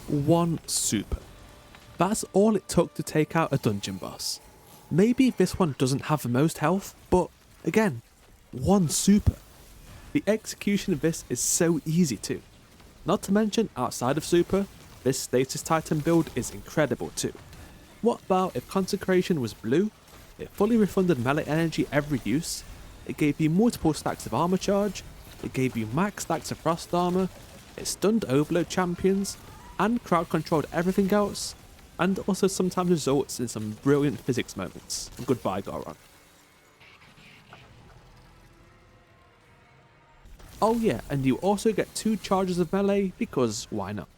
One super. That's all it took to take out a dungeon boss. Maybe this one doesn't have the most health, but again, one super. The execution of this is so easy too. Not to mention, outside of super, this Stasis Titan build is incredible too. What about if Consecration was blue? It fully refunded melee energy every use, it gave you multiple stacks of armor charge, it gave you max stacks of frost armor, it stunned overload champions, and crowd controlled everything else, and also sometimes results in some brilliant physics moments. Goodbye, Goron. Oh yeah, and you also get 2 charges of melee because why not?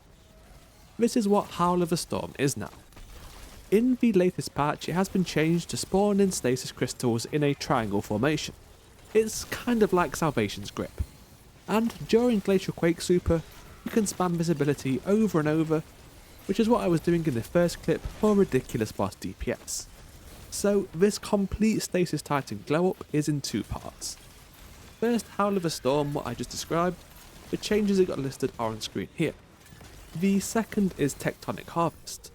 This is what Howl of the Storm is now. In the latest patch, it has been changed to spawn in stasis crystals in a triangle formation. It's kind of like Salvation's Grip. And during Glacial Quake Super, you can spam this ability over and over, which is what I was doing in the first clip for ridiculous boss DPS. So this complete Stasis Titan glow up is in 2 parts. First, Howl of the Storm, what I just described, the changes it got listed are on screen here. The second is Tectonic Harvest.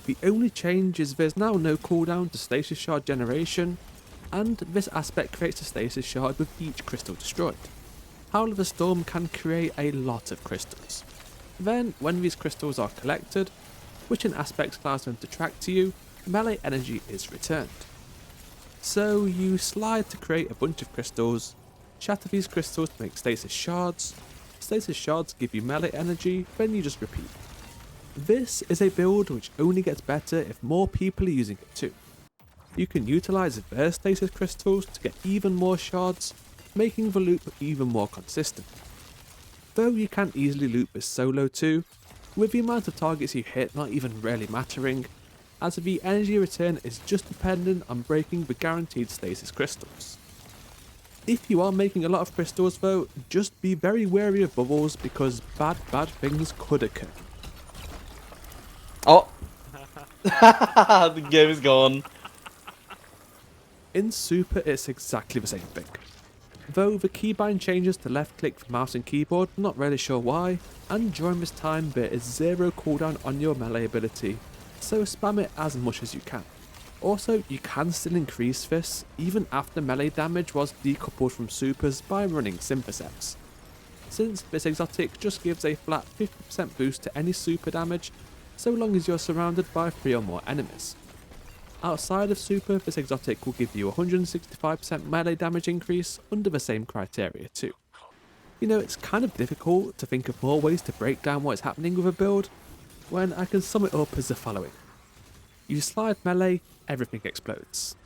The only change is there's now no cooldown to stasis shard generation, and this aspect creates a stasis shard with each crystal destroyed. Howl of the Storm can create a lot of crystals. Then, when these crystals are collected, which in aspects allows them to track to you, melee energy is returned. So you slide to create a bunch of crystals, shatter these crystals to make stasis shards give you melee energy, then you just repeat. This is a build which only gets better if more people are using it too. You can utilise their stasis crystals to get even more shards, making the loop even more consistent. Though you can easily loop this solo too, with the amount of targets you hit not even really mattering, as the energy return is just dependent on breaking the guaranteed stasis crystals. If you are making a lot of crystals though, just be very wary of bubbles because bad things could occur. Oh! The game is gone. In Super it's exactly the same thing. Though the keybind changes to left click for mouse and keyboard, not really sure why, and during this time there is 0 cooldown on your melee ability, so spam it as much as you can. Also, you can still increase this even after melee damage was decoupled from supers by running Sympaceps. Since this exotic just gives a flat 50% boost to any super damage, so long as you're surrounded by 3 or more enemies. Outside of super, this exotic will give you 165% melee damage increase under the same criteria too. You know, it's kind of difficult to think of more ways to break down what is happening with a build, when I can sum it up as the following. You slide melee, everything explodes.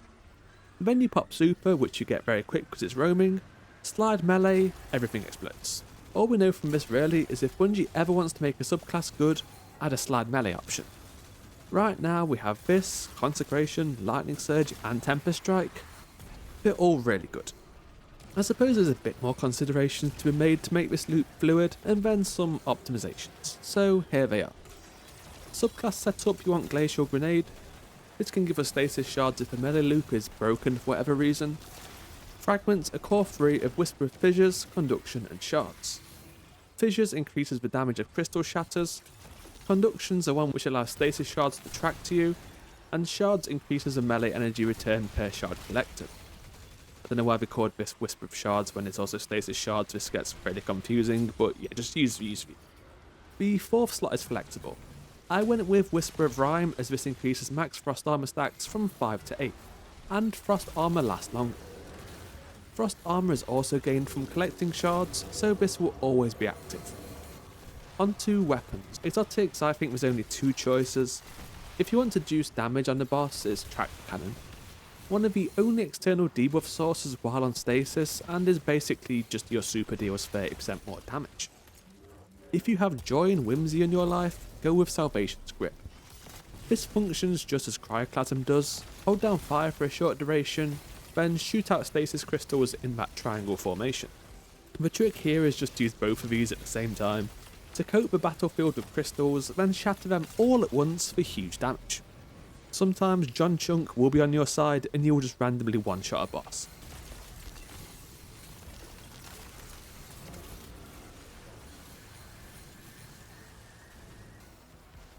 Then you pop super, which you get very quick because it's roaming, slide melee, everything explodes. All we know from this really is if Bungie ever wants to make a subclass good, add a slide melee option. Right now we have this, Consecration, Lightning Surge and Tempest Strike. They're all really good. I suppose there's a bit more considerations to be made to make this loop fluid and then some optimizations, so here they are. Subclass setup, you want Glacial Grenade. This can give us stasis shards if the melee loop is broken for whatever reason. Fragments are core 3 of Whisper of Fissures, Conduction and Shards. Fissures increases the damage of crystal shatters. Conductions are one which allows stasis shards to track to you, and shards increases the melee energy return per shard collected. I don't know why they called this Whisper of Shards when it's also stasis shards, this gets really confusing, but yeah, just use the. The 4th slot is flexible. I went with Whisper of Rime as this increases max frost armor stacks from 5 to 8, and frost armor lasts longer. Frost armor is also gained from collecting shards, so this will always be active. Onto weapons. Exotics, I think there's only 2 choices. If you want to juice damage on the boss, it's Track Cannon. One of the only external debuff sources while on stasis, and is basically just your super deals 30% more damage. If you have joy and whimsy in your life, go with Salvation's Grip. This functions just as Cryoclasm does, hold down fire for a short duration, then shoot out stasis crystals in that triangle formation. The trick here is just to use both of these at the same time, to coat the battlefield with crystals, then shatter them all at once for huge damage. Sometimes John Chunk will be on your side and you'll just randomly one-shot a boss.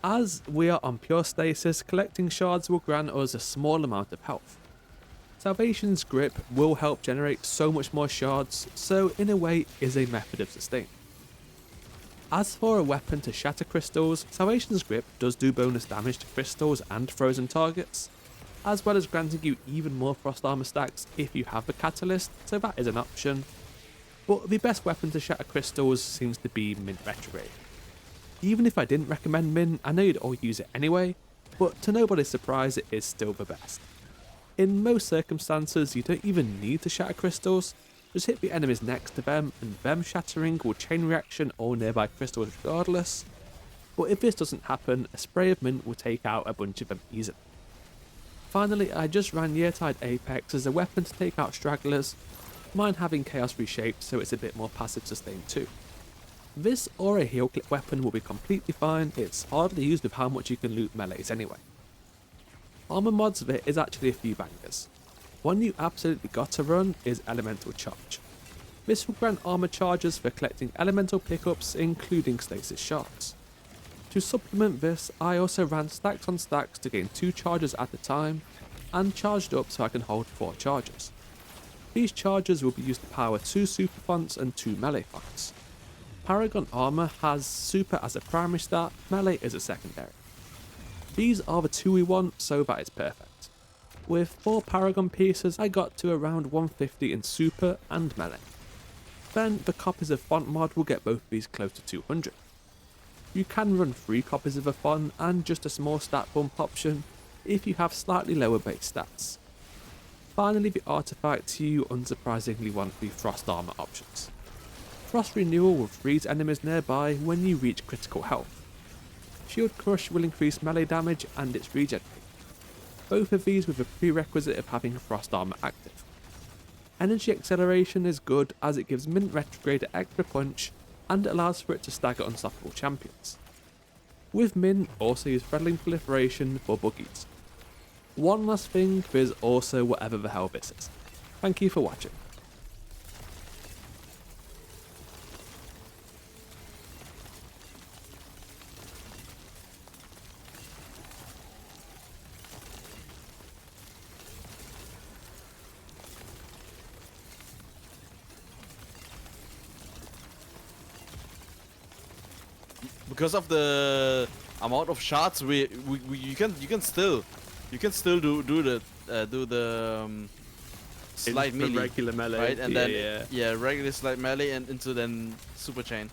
As we are on pure stasis, collecting shards will grant us a small amount of health. Salvation's grip will help generate so much more shards, so in a way is a method of sustain. As for a weapon to shatter crystals, Salvation's grip does do bonus damage to crystals and frozen targets, as well as granting you even more frost armor stacks if you have the catalyst, so that is an option. But the best weapon to shatter crystals seems to be Mint Retrograde. Even if I didn't recommend Mint, I know you'd all use it anyway, but to nobody's surprise it is still the best. In most circumstances you don't even need to shatter crystals, just hit the enemies next to them and them shattering will chain reaction all nearby crystals regardless, but if this doesn't happen, a spray of Mint will take out a bunch of them easily. Finally, I just ran Yeartide Apex as a weapon to take out stragglers, mine having Chaos Reshaped so it's a bit more passive sustain too. This or a heal clip weapon will be completely fine, it's hardly used with how much you can loot melees anyway. Armor mods of it is actually a few bangers. One you absolutely gotta run is Elemental Charge. This will grant armor charges for collecting elemental pickups including stasis shards. To supplement this, I also ran stacks on stacks to gain 2 charges at a time, and charged up so I can hold 4 charges. These charges will be used to power 2 super fonts and 2 melee fonts. Paragon Armor has super as a primary stat, melee is a secondary. These are the 2 we want, so that is perfect. With 4 Paragon pieces I got to around 150 in super and melee. Then the copies of font mod will get both these close to 200. You can run 3 copies of a font and just a small stat bump option if you have slightly lower base stats. Finally, the artifacts, you unsurprisingly want the Frost Armor options. Frost Renewal will freeze enemies nearby when you reach critical health. Shield Crush will increase melee damage and its regen rate. Both of these with a prerequisite of having Frost Armor active. Energy Acceleration is good as it gives Mint Retrograde an extra punch and allows for it to stagger unstoppable champions. With Mint, also use Threadling Proliferation for buggies. One last thing, there's also whatever the hell this is. Thank you for watching. Because of the amount of shards, you can still do the slide Into the melee, regular melee, right? And then regular slide melee and into then super chain.